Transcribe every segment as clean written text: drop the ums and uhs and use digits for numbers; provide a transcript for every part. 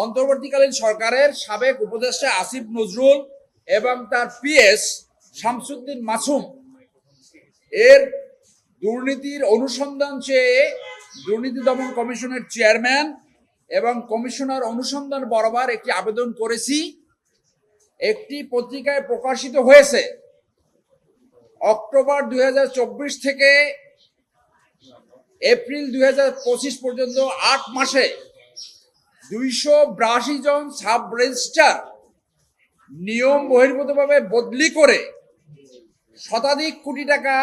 অন্তর্বর্তীকালীন সরকারের সাবেক উপদেষ্টা আসিফ নজরুল এবং তার পিএস শামসুদ্দিন মাসুম এর দুর্নীতির অনুসন্ধান চেয়ে দুর্নীতি দমন কমিশনের চেয়ারম্যান এবং কমিশনার অনুসন্ধান বরাবর একটি আবেদন করেছি। একটি পত্রিকায় প্রকাশিত হয়েছে। অক্টোবর 2024 থেকে এপ্রিল 2025 পর্যন্ত 8 মাসে 282 জন সাব রেজিস্ট্রার নিয়ম বহির্ভূতভাবে বদলি করে শতাধিক কোটি টাকা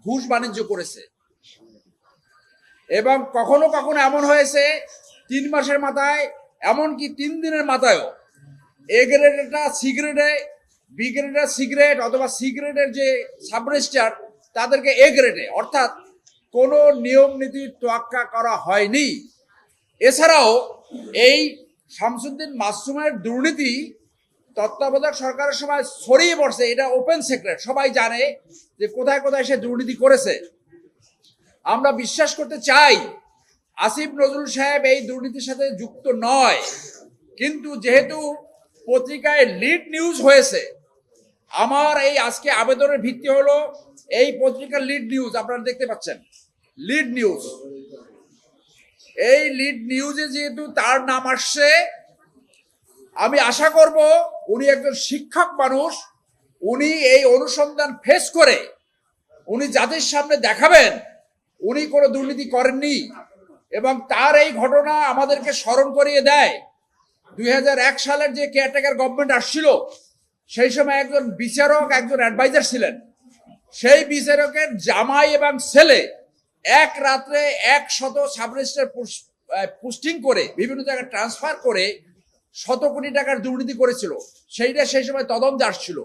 ঘুষ বাণিজ্য করেছে। এবং কখনো কখনো এমন হয়েছে 3 মাসের মাথায়, এমনকি 3 দিনের মাথায়ও এ গ্রেডেরটা সি গ্রেডে, বি গ্রেডের সি গ্রেড অথবা সি গ্রেডের যে সাব রেজিস্ট্রার তাদেরকে এ গ্রেডে, অর্থাৎ কোনো নিয়ম নীতির তোয়াক্কা করা হয়নি। এছাড়াও এই শামসুদ্দিন মাসুমের দুর্নীতি তত্ত্বাবধায়ক সরকারের সময় ছড়িয়ে পড়ছে। এটা ওপেন সিক্রেট, সবাই জানে যে কোথায় কোথায় সে দুর্নীতি করেছে। আমরা বিশ্বাস করতে চাই আসিফ নজরুল সাহেব এই দুর্নীতির সাথে যুক্ত নয়, কিন্তু যেহেতু পত্রিকায় লিড নিউজ হয়েছে, আমার এই আজকে আবেদনের ভিত্তি হলো এই পত্রিকার লিড নিউজ আপনারা দেখতে পাচ্ছেন, লিড নিউজ। এই লিড নিউজে যেহেতু তার নাম আসছে, আমি আশা করব উনি একজন শিক্ষক মানুষ, উনি এই অনুসন্ধান ফেস করে উনি জাতির সামনে দেখাবেন উনি কোনো দুর্নীতি করেননি। এবং তার এই ঘটনা আমাদেরকে স্মরণ করিয়ে দেয় 2001 সালের যে কেয়ারটেকার গভর্নমেন্ট আসছিল, সেই সময় একজন বিচারক, একজন অ্যাডভাইজার ছিলেন। সেই বিচারকের জামাই এবং ছেলে এক রাত্রে 100 সাব রেজিস্ট্রার পোস্টিং করে বিভিন্ন জায়গায় ট্রান্সফার করে 100 কোটি টাকার দুর্নীতি করেছিল। সেইটা সেই সময় তদন্তে আসছিল।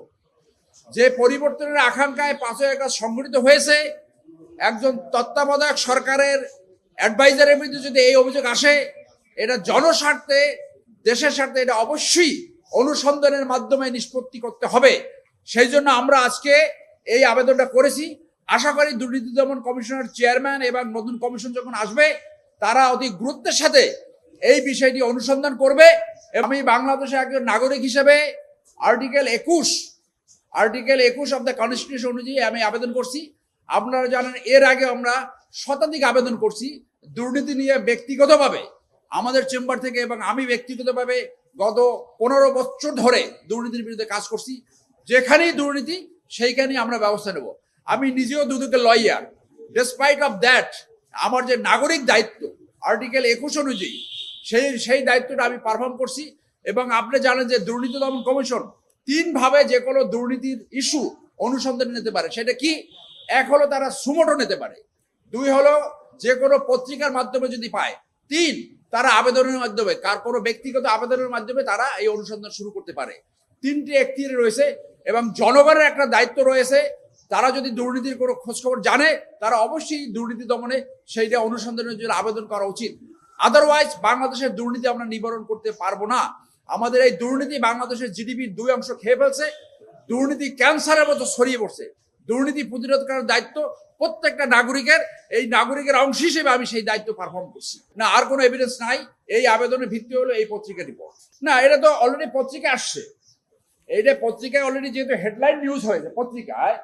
যে পরিবর্তনের আকাঙ্ক্ষায় 5ই আগস্ট সংঘটিত হয়েছে, একজন তত্ত্বাবধায়ক সরকারের অ্যাডভাইজারের বিরুদ্ধে যদি এই অভিযোগ আসে, এটা জনস্বার্থে, দেশের স্বার্থে, এটা অবশ্যই অনুসন্ধানের মাধ্যমে নিষ্পত্তি করতে হবে। সেই জন্য আমরা আজকে এই আবেদনটা করেছি। আশা করি দুর্নীতি দমন কমিশনের চেয়ারম্যান এবং নতুন কমিশন যখন আসবে, তারা অতি গুরুত্বের সাথে এই বিষয়টি অনুসন্ধান করবে। আমি বাংলাদেশের একজন নাগরিক হিসেবে আর্টিকেল 21 অফ দ্য কনস্টিটিউশন অনুযায়ী আমি আবেদন করছি। আপনারা জানেন এর আগে আমরা শতাধিক আবেদন করছি দুর্নীতি নিয়ে ব্যক্তিগতভাবে আমাদের চেম্বার থেকে, এবং আমি ব্যক্তিগতভাবে গত 15 বছর ধরে দুর্নীতির বিরুদ্ধে কাজ করছি। যেখানেই দুর্নীতি সেইখানেই আমরা ব্যবস্থা নেব। আমি নিজেও দুদকে লয়ার। ডিসপাইট অফ দ্যাট, আমার যে নাগরিক দায়িত্ব আর্টিকেল 21 অনুযায়ী সেই দায়িত্বটা আমি পারফর্ম করছি। এবং আপনি জানেন যে দুর্নীতি দমন কমিশন 3 ভাবে যে কোনো দুর্নীতির ইস্যু অনুসন্ধানে নিতে পারে। সেটা কি? 1 হলো তারা সুমোটো নিতে পারে, 2 হলো যে কোনো পত্রিকার মাধ্যমে যদি পায়, 3 তারা আবেদনের মাধ্যমে, কার কোনো ব্যক্তিগত আবেদনের মাধ্যমে তারা এই অনুসন্ধান শুরু করতে পারে। 3টি এখতিয়ার রয়েছে এবং জনগণের একটা দায়িত্ব রয়েছে। তারা যদি দুর্নীতির কোনো খোঁজখবর জানে, তারা অবশ্যই দুর্নীতি দমনে সেইটা অনুসন্ধানের জন্য আবেদন করা উচিত। আদারওয়াইজ বাংলাদেশের দুর্নীতি আমরা নিবারণ করতে পারবো না। আমাদের এই দুর্নীতি বাংলাদেশের জিডিপির 2 অংশ খেয়ে ফেলছে। দুর্নীতি ক্যান্সারের মতো ছড়িয়ে পড়ছে। দুর্নীতি প্রতিরোধ করার দায়িত্ব প্রত্যেকটা নাগরিকের। এই নাগরিকের অংশ হিসেবে আমি সেই দায়িত্ব পারফর্ম করছি। না, আর কোনো এভিডেন্স নাই। এই আবেদনের ভিত্তি হলো এই পত্রিকা রিপোর্ট। না, এটা তো অলরেডি পত্রিকায় আসছে। এইটা পত্রিকায় অলরেডি যেহেতু হেডলাইন নিউজ হয়েছে পত্রিকায়,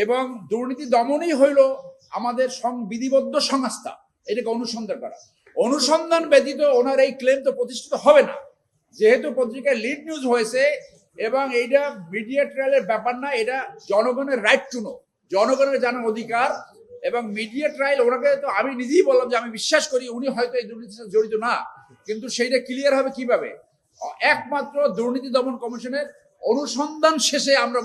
এবং দুর্নীতি দমনই হইল আমাদের বিধিবদ্ধ সংস্থা এটাকে অনুসন্ধান করা। অনুসন্ধান ব্যতীত ওনার এই ক্লেম তো প্রতিষ্ঠিত হবে না। যেহেতু পত্রিকায় লিড নিউজ হয়েছে এবং এইটা মিডিয়া ট্রায়ালের ব্যাপার না, এটা জনগণের রাইট টু নো, জনগণের জানার অধিকার। এবং মিডিয়া ট্রায়াল, ওনাকে তো আমি নিজেই বললাম যে আমি বিশ্বাস করি উনি হয়তো এই দুর্নীতির সাথে জড়িত না, কিন্তু সেইটা ক্লিয়ার হবে কিভাবে? একমাত্র দুর্নীতি দমন কমিশনের অনুসন্ধান শেষে আমরা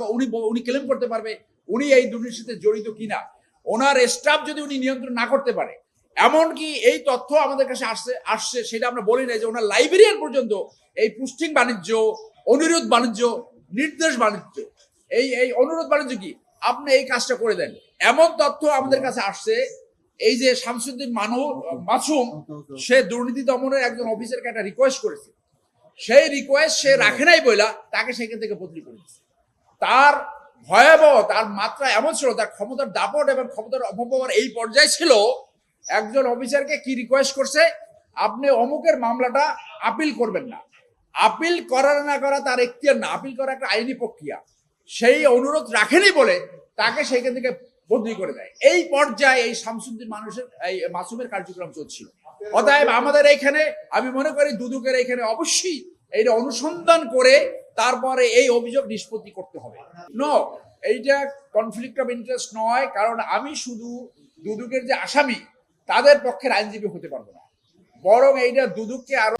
উনি ক্লেম করতে পারবে উনি এই দুর্নীতির সাথে জড়িত কিনা। ওনার স্টাফ যদি উনি নিয়ন্ত্রণ না করতে পারে, এমনকি এই তথ্য আমাদের কাছে আসছে সেটা আমরা বলি না, যে ওনার লাইব্রেরিয়ান পর্যন্ত এই পোস্টিং বাণিজ্য, অনুরোধ বাণিজ্য, নির্দেশ বাণিজ্য, এই অনুরোধ বাণিজ্য কি আপনি এই কাজটা করে দেন, এমন তথ্য আমাদের কাছে আসছে। এই যে শামসুদ্দিন মাসুম, সে দুর্নীতি দমনের একজন অফিসারকে একটা রিকোয়েস্ট করেছে, সেই রিকোয়েস্ট সে রাখে নাই বইলা তাকে সেখান থেকে বদলি করে দিচ্ছে। তার ভয়াবহ, তার মাত্রা এমন ছিল, তার ক্ষমতার দাপট এবং ক্ষমতার অপব্যবহার এই পর্যায়ে ছিল। একজন অফিসারকে কি রিকোয়েস্ট করছে, আপনি অমুকের মামলাটা আপিল করবেন না, আপিল করা না করা তার এখতিয়ার না, আপিল করা একটা আইনি প্রক্রিয়া। সেই অনুরোধ রাখেনি বলে তাকে সেখান থেকে বদলি করে দেয়। এই পর্যায়ে এই শামসুদ্দিন এই মাসুমের কার্যক্রম চলছিল। অতএব আমাদের এইখানে আমি মনে করি দুদকের এখানে অবশ্যই এইটা অনুসন্ধান করে তারপরে এই অভিযোগ নিষ্পত্তি করতে হবে। নো, এইটা কনফ্লিক্ট অফ ইন্টারেস্ট নয়, কারণ আমি শুধু দুদকের যে আসামি তাদের পক্ষের আইনজীবী হতে পারবো না, বরং এইটা দুদককে আরো